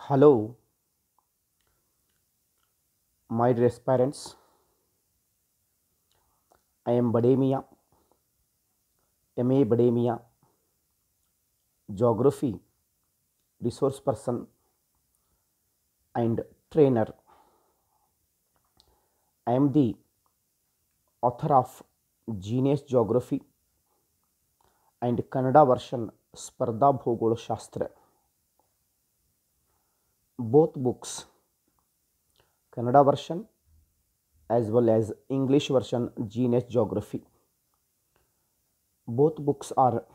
Hello, my dear parents. I am Bademia, M.A. Bademia, Geography Resource Person and Trainer. I am the author of Genius Geography and Kannada version Spardha Bhugol Shastra. Both books, Kannada version as well as English version Genius Geography. Both books are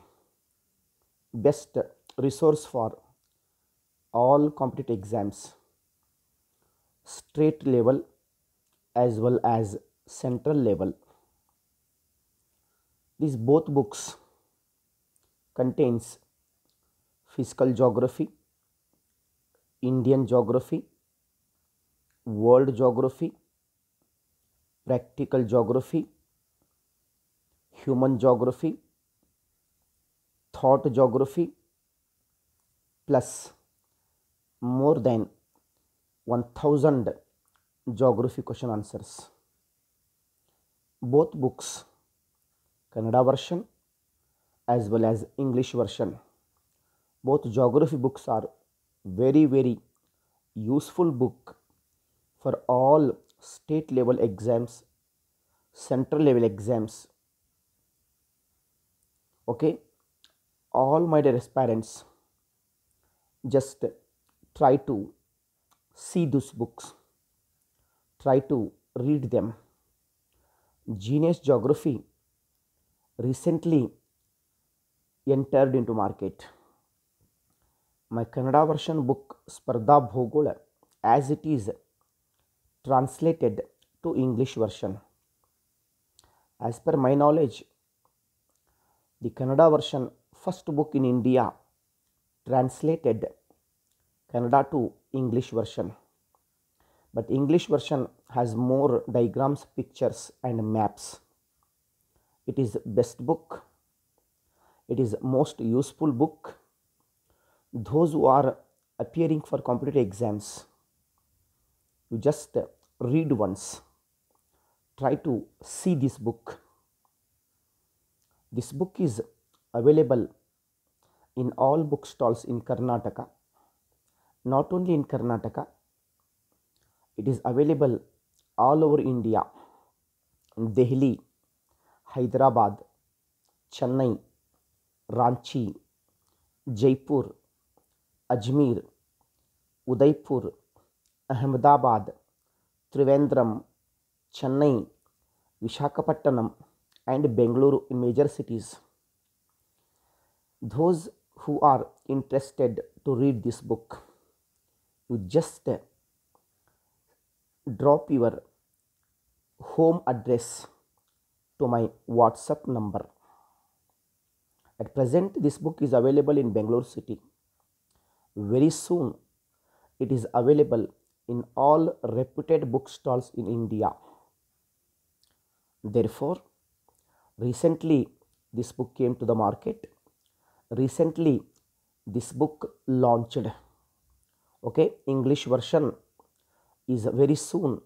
best resource for all competitive exams, state level as well as central level. These both books contains physical geography, Indian geography, world geography, practical geography, human geography, thought geography, plus more than 1000 geography question answers. Both books, Kannada version as well as English version, both geography books are very useful book for all state level exams, central level exams. Okay, all my dear aspirants, just try to see those books, try to read them. Genius Geography recently entered into market. My Kannada version book Spardha Bhugol as it is translated to English version. As per my knowledge, the Kannada version first book in India translated Kannada to English version. But English version has more diagrams, pictures and maps. It is best book. It is most useful book. Those who are appearing for competitive exams, you just read once. Try to see this book. This book is available in all bookstalls in Karnataka. Not only in Karnataka, it is available all over India. In Delhi, Hyderabad, Chennai, Ranchi, Jaipur, Ajmer, Udaipur, Ahmedabad, Trivandrum, Chennai, Vishakhapatnam and Bengaluru in major cities. Those who are interested to read this book, you just drop your home address to my WhatsApp number. At present, this book is available in Bangalore city. Very soon, it is available in all reputed bookstalls in India. Therefore, recently this book came to the market. Recently, this book launched. Okay, English version is very soon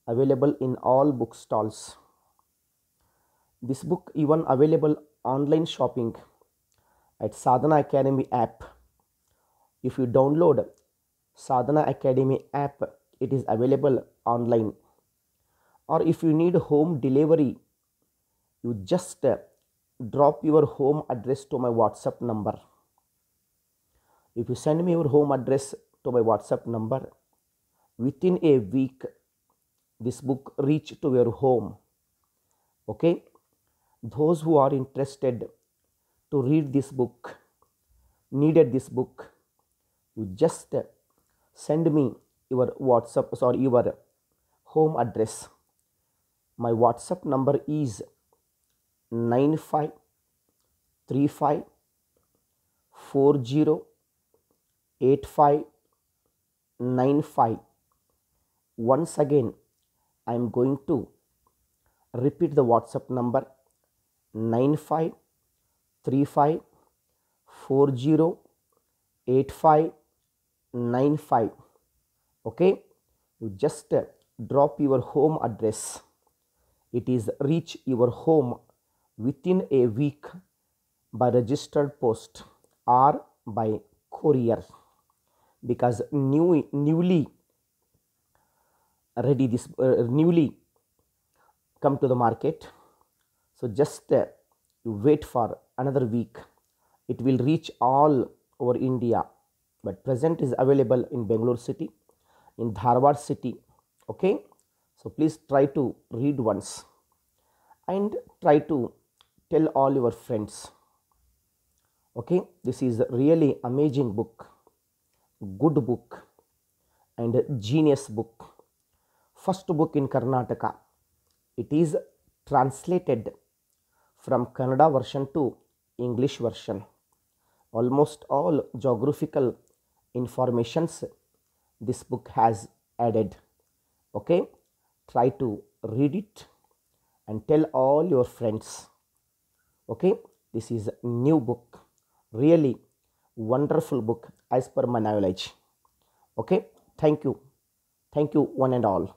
available in all bookstalls. This book even available online shopping at Sadhana Academy app. If you download Sadhana Academy app, it is available online. Or if you need home delivery, you just drop your home address to my WhatsApp number. If you send me your home address to my WhatsApp number, within a week, this book reach to your home. Okay, those who are interested to read this book, needed this book, you just send me your your home address. My WhatsApp number is 9535408595. Once again, I am going to repeat the WhatsApp number 9535408595. 95. Okay, you just drop your home address. It is reach your home within a week by registered post or by courier, because newly ready this newly come to the market. So just you wait for another week, it will reach all over India, but present is available in Bangalore city, in Dharwad city. Okay, so please try to read once and try to tell all your friends. Okay, this is a really amazing book, good book, and genius book. First book in Karnataka. It is translated from Kannada version to English version. Almost all geographical informations this book has added. Okay, try to read it and tell all your friends. Okay, this is a new book, really wonderful book as per my knowledge. Okay, thank you one and all.